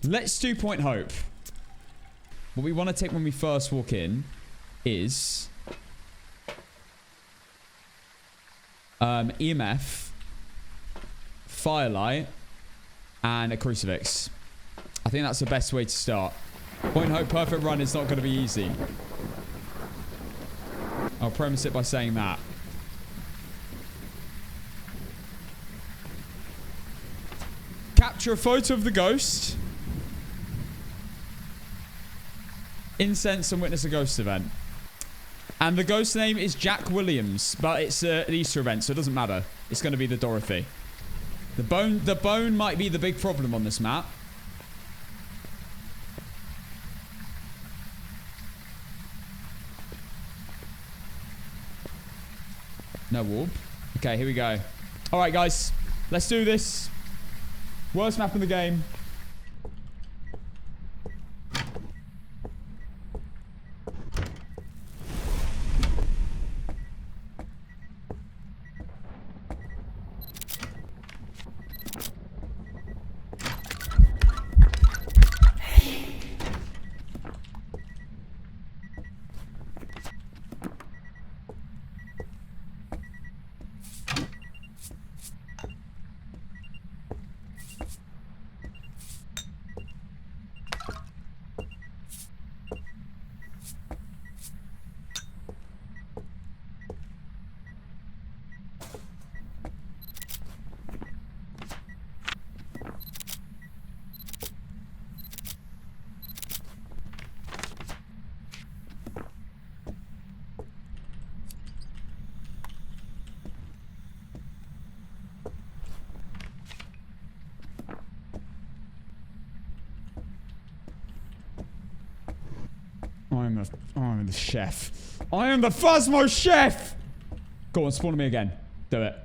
Let's do Point Hope. What we want to take when we first walk in is EMF, firelight, and a crucifix. I think that's the best way to start. Point Hope perfect run is not going to be easy. I'll premise it by saying that. Capture a photo of the ghost. Incense and witness a ghost event. And the ghost name is Jack Williams, but it's an Easter event, so it doesn't matter. It's going to be the Dorothy. The bone might be the big problem on this map. No warp. Okay, here we go. All right, guys. Let's do this. Worst map in the game. I'm the chef. I am the Phasmo chef! Go on, spawn me again. Do it.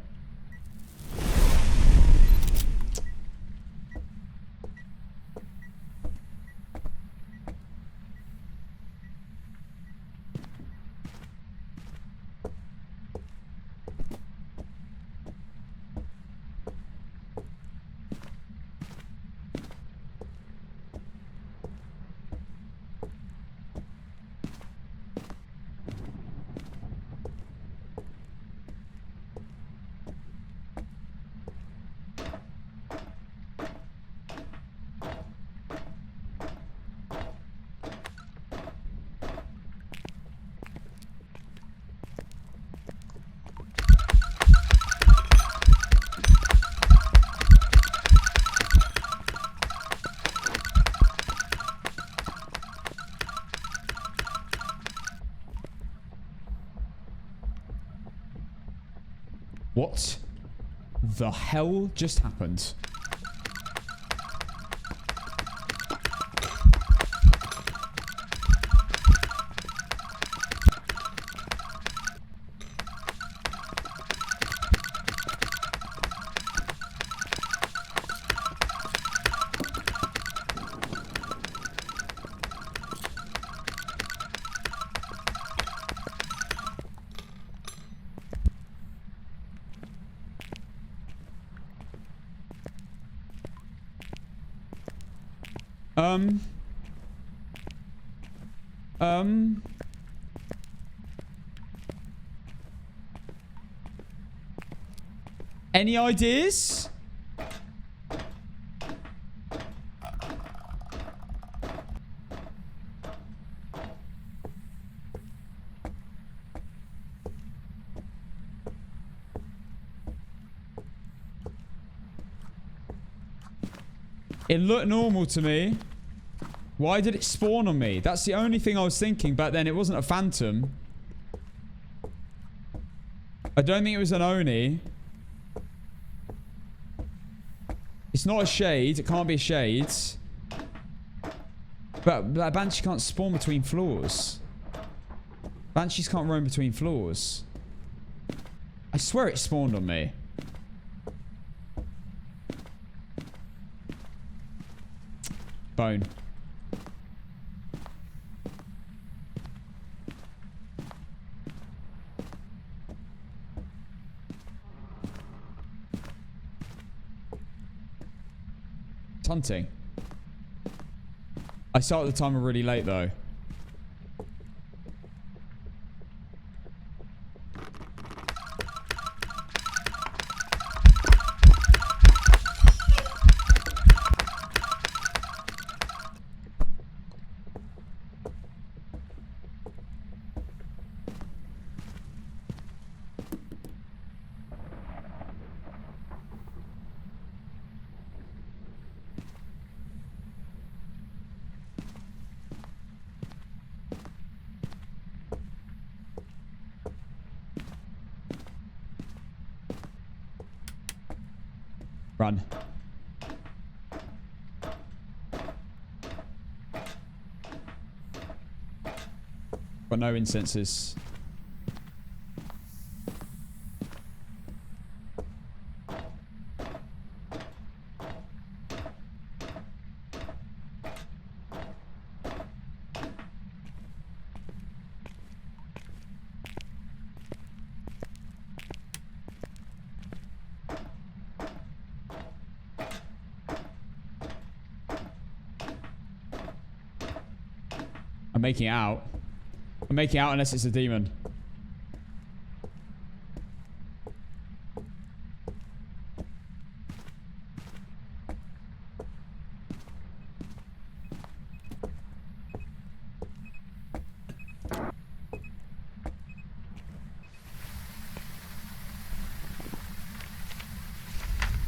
What the hell just happened? Any ideas? It looked normal to me. Why did it spawn on me? That's the only thing I was thinking, but then it wasn't a phantom. I don't think it was an Oni. It's not a shade. It can't be a shade. But that Banshee can't spawn between floors. Banshees can't roam between floors. I swear it spawned on me. Bone. Hunting. I started the timer really late, though. Run. Got no incenses. I'm making it out. I'm making it out unless it's a demon.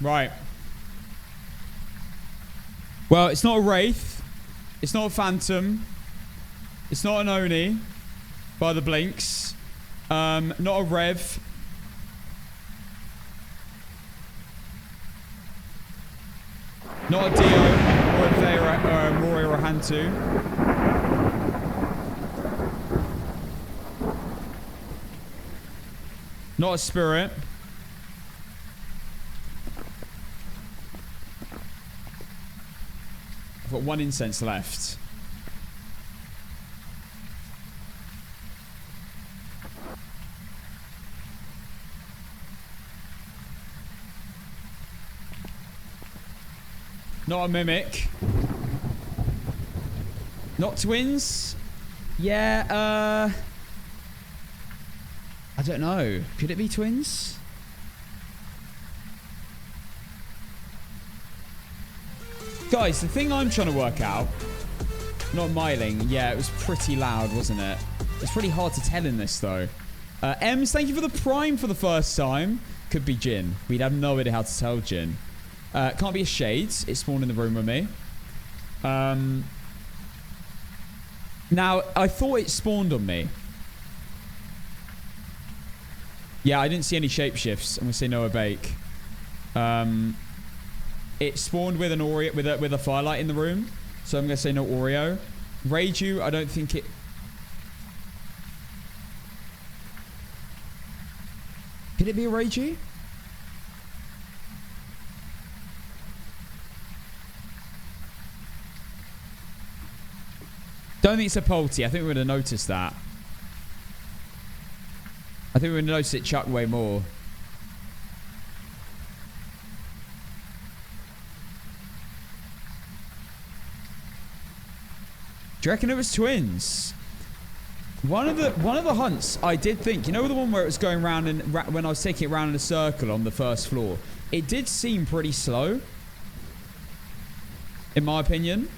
Right. Well, it's not a wraith. It's not a phantom. It's not an Oni by the blinks. Not a Rev. Not a Dio or a Vera, or a Mori or a Hantu. Not a spirit. I've got one incense left. Not a mimic. Not twins? Yeah, I don't know. Could it be twins? Guys, the thing I'm trying to work out... Not miling. Yeah, it was pretty loud, wasn't it? It's pretty hard to tell in this, though. Ems, thank you for the prime for the first time. Could be Jinn. We'd have no idea how to tell Jinn. Can't be a Shades. It spawned in the room with me. Now, I thought it spawned on me. Yeah, I didn't see any shapeshifts. I'm going to say no bake. It spawned with an Oreo, with a firelight in the room. So I'm going to say no Oreo. Reiju, I don't think it... Could it be a Reiju? Don't think it's a Polty. I think we would have noticed that. I think we would have noticed it chuck way more. Do you reckon it was twins? One of the hunts I did think, you know the one where it was going round and when I was taking it round in a circle on the first floor, it did seem pretty slow, in my opinion.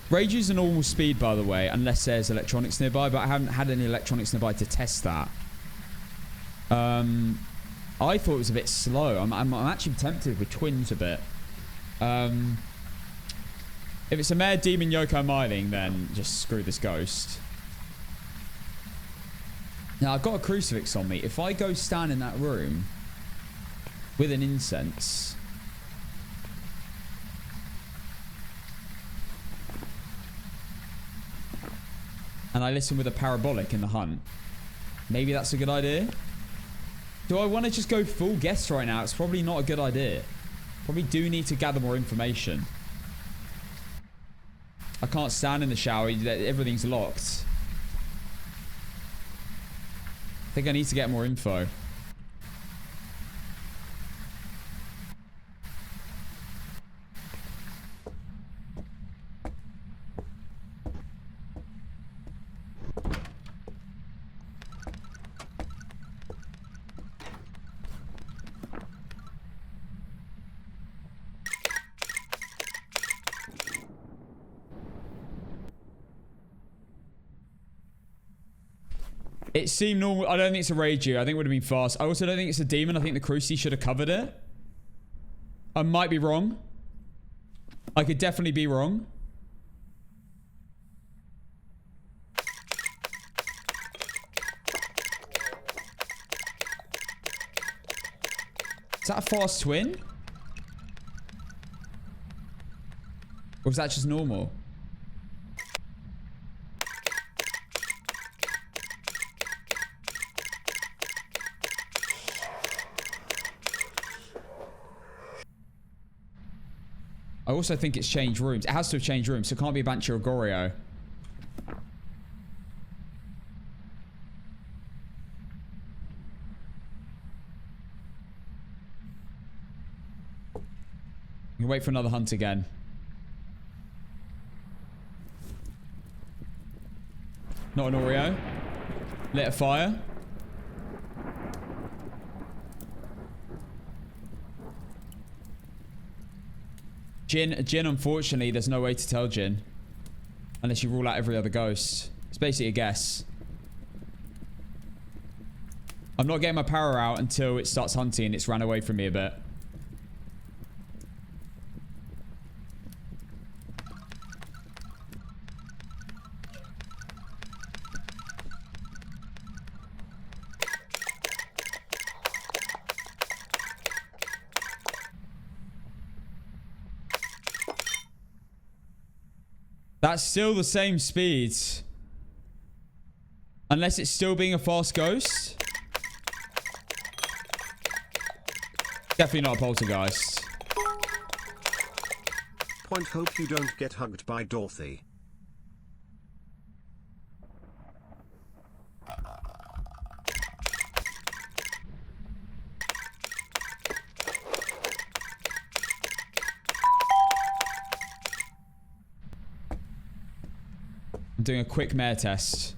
Rage is a normal speed, by the way, unless there's electronics nearby, but I haven't had any electronics nearby to test that. I thought it was a bit slow. I'm actually tempted with twins a bit. If it's a Mare Demon Yoko Miling, then just screw this ghost. Now, I've got a crucifix on me. If I go stand in that room with an incense... and I listen with a parabolic in the hunt, maybe that's a good idea. Do I want to just go full guess right now? It's probably not a good idea. Probably do need to gather more information. I can't stand in the shower. Everything's locked. I think I need to get more info. It seemed normal. I don't think it's a ragey. I think it would have been fast. I also don't think it's a demon. I think the Cruci should have covered it. I might be wrong. I could definitely be wrong. Is that a fast twin? Or was that just normal? I also think it's changed rooms. It has to have changed rooms, so it can't be a Banshee or Goryo. You can wait for another hunt again. Not an Oreo. Lit a fire. Jin, unfortunately, there's no way to tell Jin. Unless you rule out every other ghost. It's basically a guess. I'm not getting my power out until it starts hunting and it's ran away from me a bit. That's still the same speed. Unless it's still being a fast ghost. Definitely not a poltergeist. Point, hope you don't get hugged by Dorothy. I'm doing a quick mare test.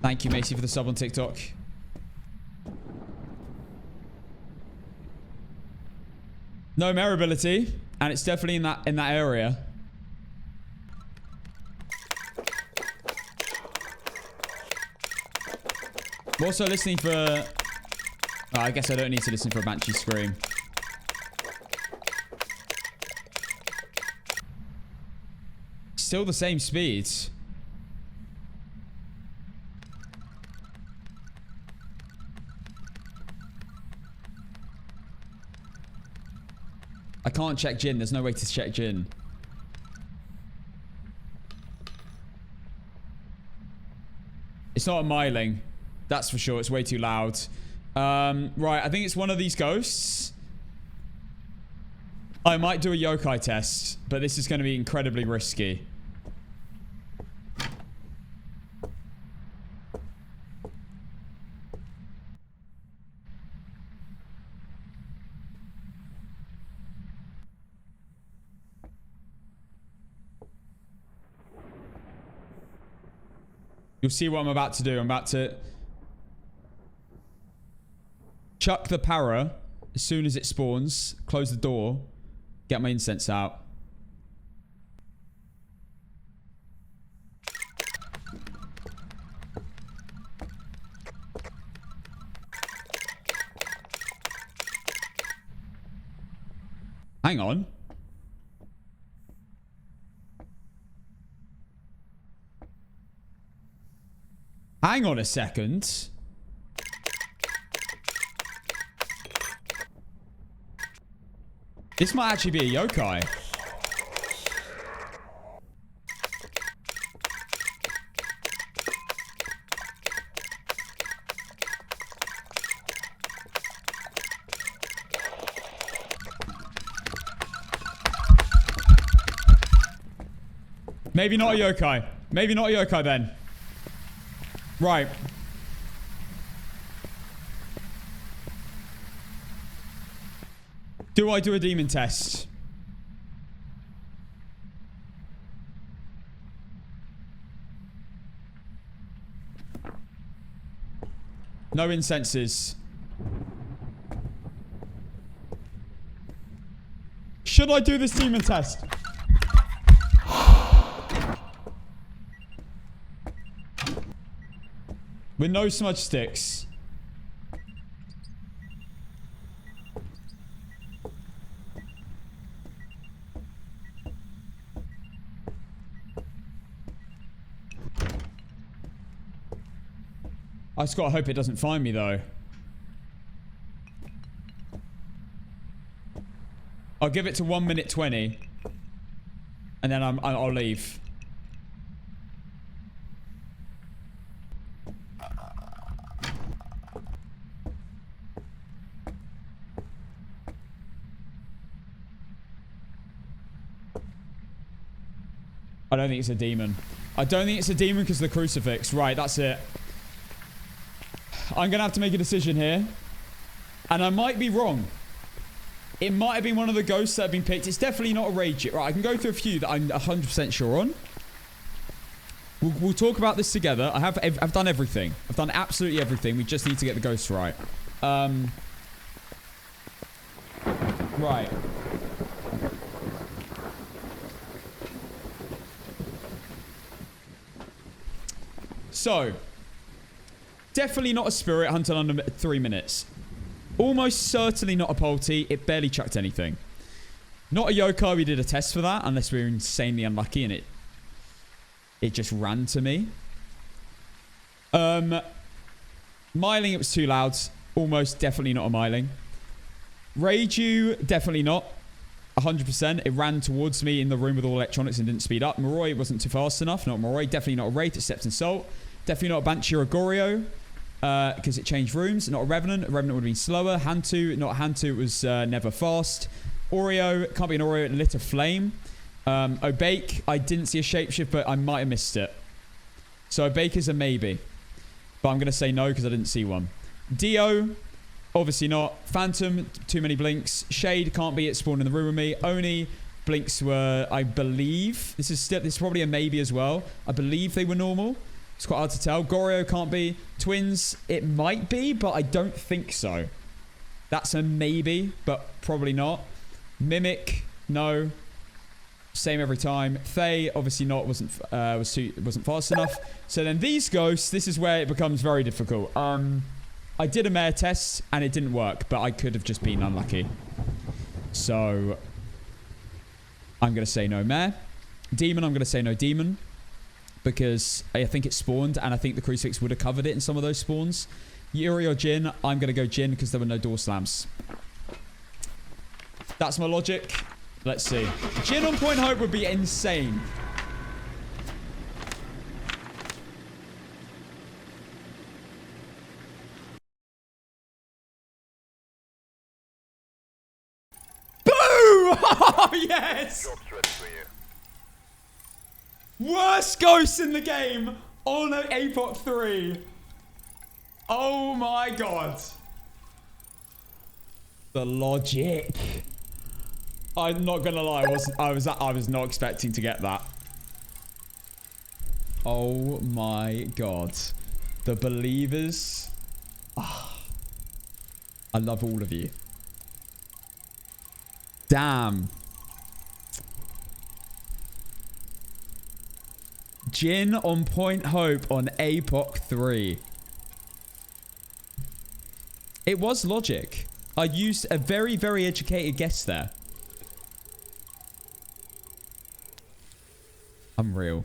Thank you, Macy, for the sub on TikTok. No mare ability, and it's definitely in that area. I'm also listening for... Oh, I guess I don't need to listen for a Banshee scream. Still the same speed. I can't check Jin. There's no way to check Jin. It's not a miling. That's for sure. It's way too loud. Right, I think it's one of these ghosts. I might do a yokai test, but this is going to be incredibly risky. You'll see what I'm about to do. I'm about to chuck the para as soon as it spawns, close the door, get my incense out. Hang on. Hang on a second. This might actually be a yokai. Maybe not a yokai. Maybe not a yokai then. Right. Do I do a demon test? No incenses. Should I do this demon test? With no smudge sticks. I just gotta hope it doesn't find me though. I'll give it to 1 minute 20. And then I'll leave. I don't think it's a demon. I don't think it's a demon because of the crucifix. Right, that's it. I'm going to have to make a decision here. And I might be wrong. It might have been one of the ghosts that have been picked. It's definitely not a rage. Right, I can go through a few that I'm 100% sure on. We'll talk about this together. I've done everything. I've done absolutely everything. We just need to get the ghosts right. Right. So, definitely not a spirit hunted under 3 minutes. Almost certainly not a polty. It barely chucked anything. Not a yokai. We did a test for that, unless we were insanely unlucky and it just ran to me. Myling, it was too loud. Almost definitely not a myling. Reiju, definitely not. 100%. It ran towards me in the room with all electronics and didn't speed up. Moroi wasn't too fast enough. Not Moroi. Definitely not a Wraith. It stepped in Salt. Definitely not a Banshee or a Goryo. Because it changed rooms. Not a Revenant. A Revenant would have been slower. Hantu. Not a Hantu. It was never fast. Oreo. Can't be an Oreo. It lit a flame. Obake. I didn't see a shapeshift, but I might have missed it. So Obake is a maybe. But I'm going to say no because I didn't see one. Dio. Obviously not. Phantom. Too many blinks. Shade. Can't be. It spawned in the room with me. Oni. Blinks were, I believe. This is probably a maybe as well. I believe they were normal. It's quite hard to tell. Goryo can't be. Twins, it might be, but I don't think so. That's a maybe, but probably not. Mimic, no. Same every time. Faye, obviously not. Wasn't fast enough. So then these ghosts, this is where it becomes very difficult. I did a mare test and it didn't work, but I could have just been unlucky. So I'm going to say no mare. Demon, I'm going to say no demon. Because I think it spawned, and I think the crucifix would have covered it in some of those spawns. Yuri or Jin, I'm going to go Jin because there were no door slams. That's my logic. Let's see. Jin on Point Hope would be insane. Boom! Oh, yes! Worst ghost in the game on an APOC 3. Oh my god. The logic. I'm not gonna lie, I was not expecting to get that. Oh my god. The believers. Ah. I love all of you. Damn. Jin on Point Hope on APOC 3. It was logic. I used a very, very educated guess there. Unreal.